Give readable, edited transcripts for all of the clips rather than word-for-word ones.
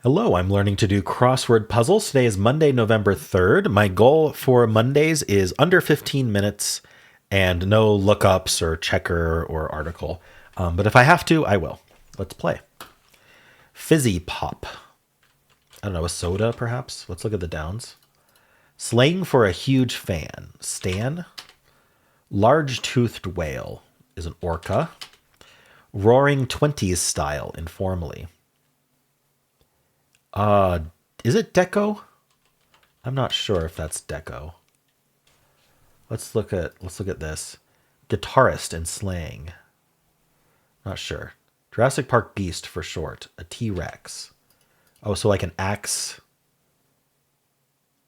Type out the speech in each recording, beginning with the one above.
Hello, I'm learning to do crossword puzzles. Today is Monday, November 3rd. My goal for Mondays is under 15 minutes and no lookups or checker or article. But if I have to, I will. Let's play. Fizzy pop. I don't know, a soda perhaps? Let's look at the downs. Slang for a huge fan. Stan. Large-toothed whale is an orca. Roaring 20s style informally. Is it deco? I'm not sure if that's deco. Let's look at this. Guitarist in slang. Not sure. Jurassic Park beast for short. A T-Rex. Oh, so like an axe.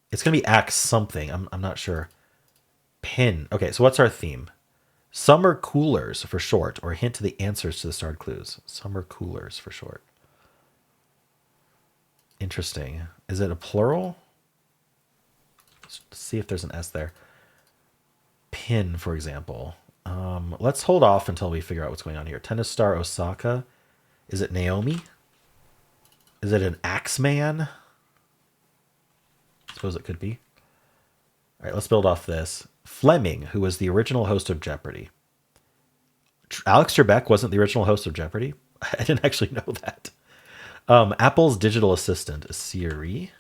It's gonna be axe something. I'm not sure. Pin. Okay, so what's our theme? Summer coolers for short, or hint to the answers to the starred clues. Summer coolers for short. Interesting. Is it a plural? Let's see if there's an S there. Pin, for example. Let's hold off until we figure out what's going on here. Tennis star Osaka. Is it Naomi? Is it an Axeman? I suppose it could be. All right, let's build off this. Fleming, who was the original host of Jeopardy. Alex Trebek wasn't the original host of Jeopardy? I didn't actually know that. Apple's digital assistant is Siri.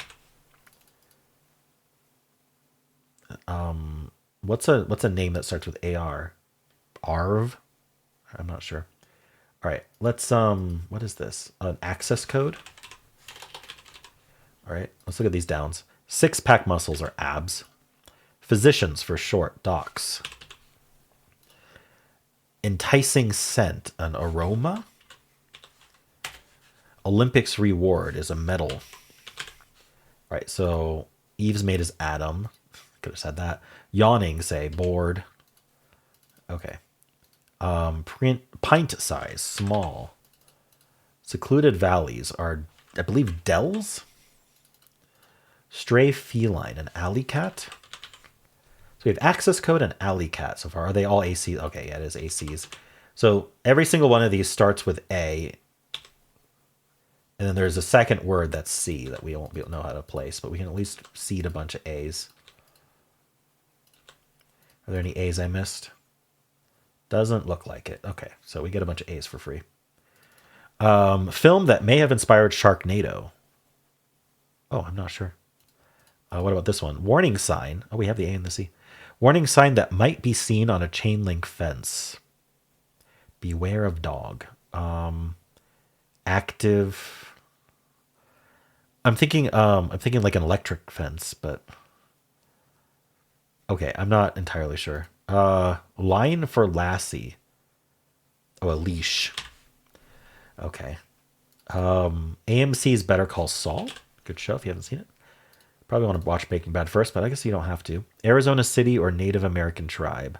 What's a name that starts with AR? Arv? I'm not sure. All right, let's what is this? An access code? All right, let's look at these downs. Six-pack muscles are abs. Physicians for short, docs. Enticing scent, an aroma. Olympics reward is a medal. All right, so Eve's mate is Adam. Could have said that. Yawning, say, bored. Okay. Pint size, small. Secluded valleys are, I believe, dells. Stray feline, an alley cat. So we have access code and alley cat so far. Are they all ACs? Okay, yeah, it is ACs. So every single one of these starts with A. And then there's a second word that's C that we won't know how to place, but we can at least seed a bunch of A's. Are there any A's I missed? Doesn't look like it. Okay, so we get a bunch of A's for free. Film that may have inspired Sharknado. Oh, I'm not sure. What about this one? Warning sign. Oh, we have the A and the C. Warning sign that might be seen on a chain link fence. Beware of dog. Active. I'm thinking like an electric fence, but okay, I'm not entirely sure. Line for lassie. Oh, a leash. Okay. AMC's Better Call Saul. Good show if you haven't seen it. Probably want to watch Breaking Bad first, but I guess you don't have to. Arizona City or Native American tribe.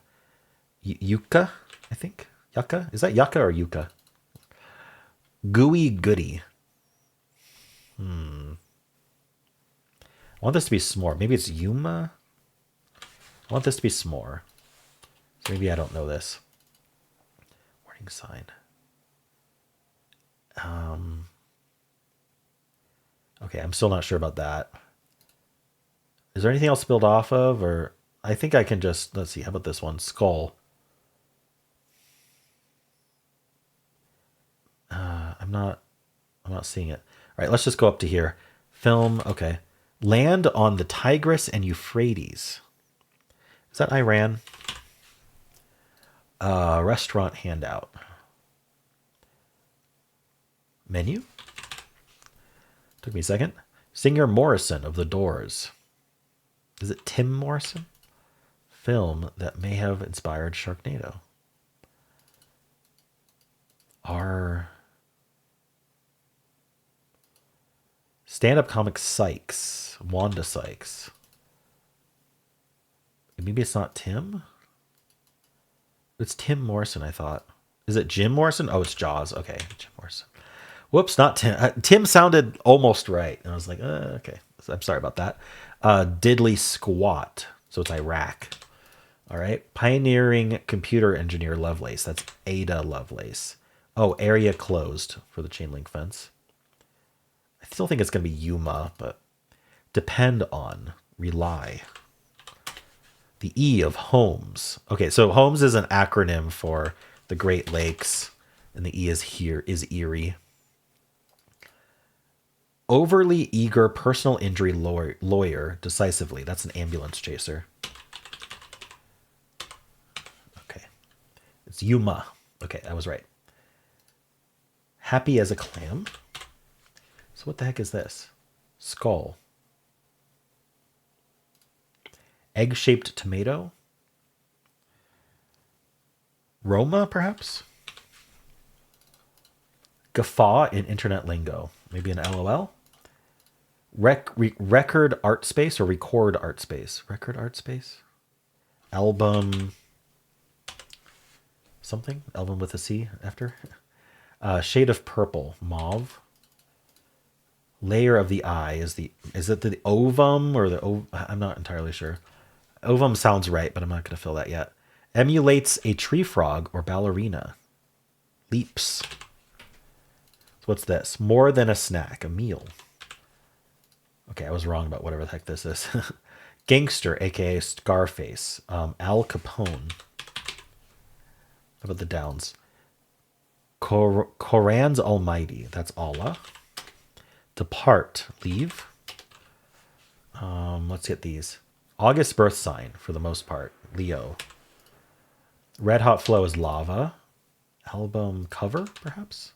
Yucca, I think. Yucca? Is that Yucca or Yucca? Gooey goody. I want this to be s'more. Maybe it's Yuma? I want this to be s'more. So maybe I don't know this. Warning sign. Okay, I'm still not sure about that. Is there anything else to build off of? Or I think I can just, let's see, how about this one? Skull. I'm not seeing it. All right, let's just go up to here. Film, okay. Land on the Tigris and Euphrates. Is that Iran? Restaurant handout. Menu. Took me a second. Singer Morrison of The Doors. Is it Tim Morrison? Film that may have inspired Sharknado. Our stand-up comic Sykes. Wanda Sykes. Maybe it's not Tim? It's Tim Morrison, I thought. Is it Jim Morrison? Oh, it's Jaws. Okay, Jim Morrison. Whoops, not Tim. Tim sounded almost right. And I was like, okay. I'm sorry about that. Diddly squat. So it's Iraq. All right. Pioneering computer engineer Lovelace. That's Ada Lovelace. Oh, area closed for the chain link fence. I still think it's going to be Yuma, but depend on, rely. The E of homes. Okay, so homes is an acronym for the Great Lakes, and the E is here, is Erie. Overly eager personal injury lawyer decisively. That's an ambulance chaser. Okay. It's Yuma. Okay, I was right. Happy as a clam. So what the heck is this? Skull. Egg-shaped tomato. Roma, perhaps? Guffaw in internet lingo. Maybe an LOL? Record art space or record art space? Record art space? Album something? Album with a C after? Shade of purple. Mauve. Layer of the eye. Is it the ovum or the I'm not entirely sure. Ovum sounds right, but I'm not going to fill that yet. Emulates a tree frog or ballerina. Leaps. So what's this? More than a snack, a meal. Okay, I was wrong about whatever the heck this is. Gangster, aka Scarface. Al Capone. How about the downs? Koran's Almighty. That's Allah. Depart, leave. Let's get these. August birth sign for the most part. Leo. Red Hot Flow is lava. Album cover, perhaps?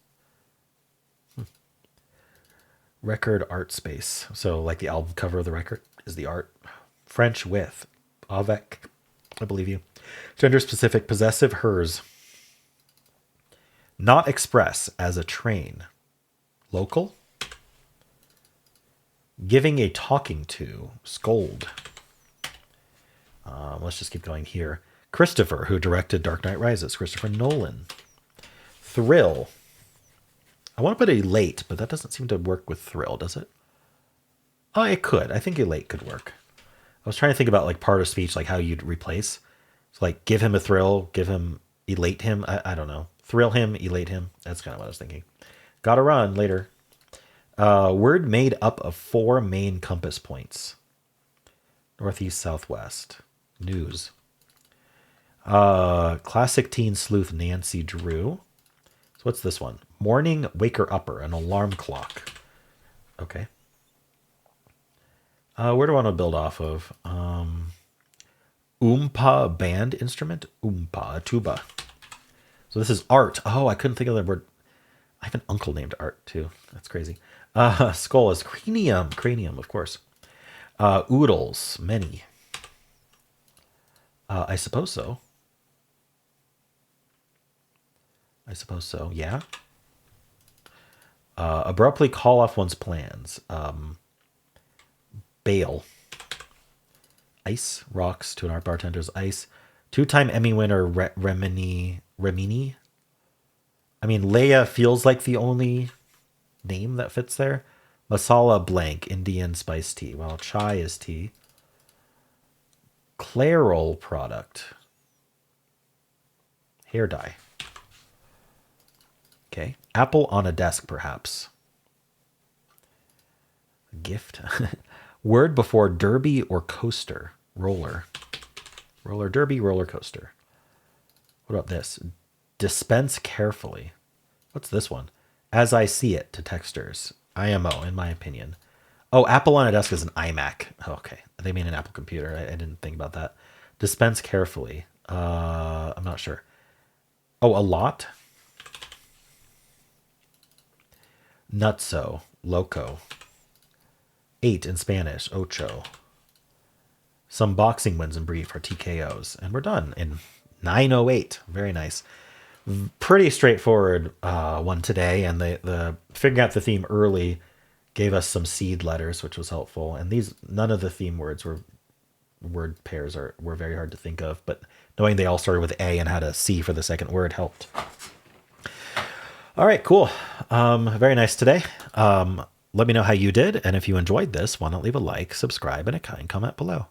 Record art space. So like the album cover of the record is the art. French with. Avec. I believe you. Gender specific. Possessive, hers. Not express as a train. Local. Giving a talking to. Scold. Let's just keep going here. Christopher, who directed Dark Knight Rises. Christopher Nolan. Thrill. I want to put elate, but that doesn't seem to work with thrill, does it? Oh, it could. I think elate could work. I was trying to think about like part of speech, like how you'd replace. So like give him a thrill, give him, elate him. I don't know. Thrill him, elate him. That's kind of what I was thinking. Gotta run later. Word made up of 4 main compass points. Northeast, southwest. News. Classic teen sleuth Nancy Drew. So what's this one? Morning waker upper, an alarm clock. Okay. Where do I want to build off of? Oompa band instrument. Oompa, a tuba. So this is art. Oh, I couldn't think of the word. I have an uncle named Art too. That's crazy. Skull is cranium. Cranium, of course. Oodles, many. I suppose so. I suppose so, yeah. Abruptly call off one's plans. Bail. Ice, rocks, 2 art bartenders, ice. 2-time Emmy winner Remini. I mean, Leia feels like the only name that fits there. Masala blank, Indian spice tea. Well, chai is tea. Clairol product. Hair dye. Okay. Apple on a desk, perhaps. Gift. Word before derby or coaster. Roller. Roller derby, roller coaster. What about this? Dispense carefully. What's this one? As I see it to texters. IMO, in my opinion. Oh, Apple on a desk is an iMac. Oh, okay. They mean an Apple computer. I didn't think about that. Dispense carefully. I'm not sure. Oh, a lot? Nutso. Loco. 8 in Spanish. Ocho. Some boxing wins in brief are TKOs. And we're done in 9:08. Very nice. Pretty straightforward one today. And the figuring out the theme early gave us some seed letters, which was helpful. And none of the theme words word pairs were very hard to think of. But knowing they all started with A and had a C for the second word helped. All right, cool. Very nice today. Let me know how you did. And if you enjoyed this, why not leave a like, subscribe, and a kind comment below.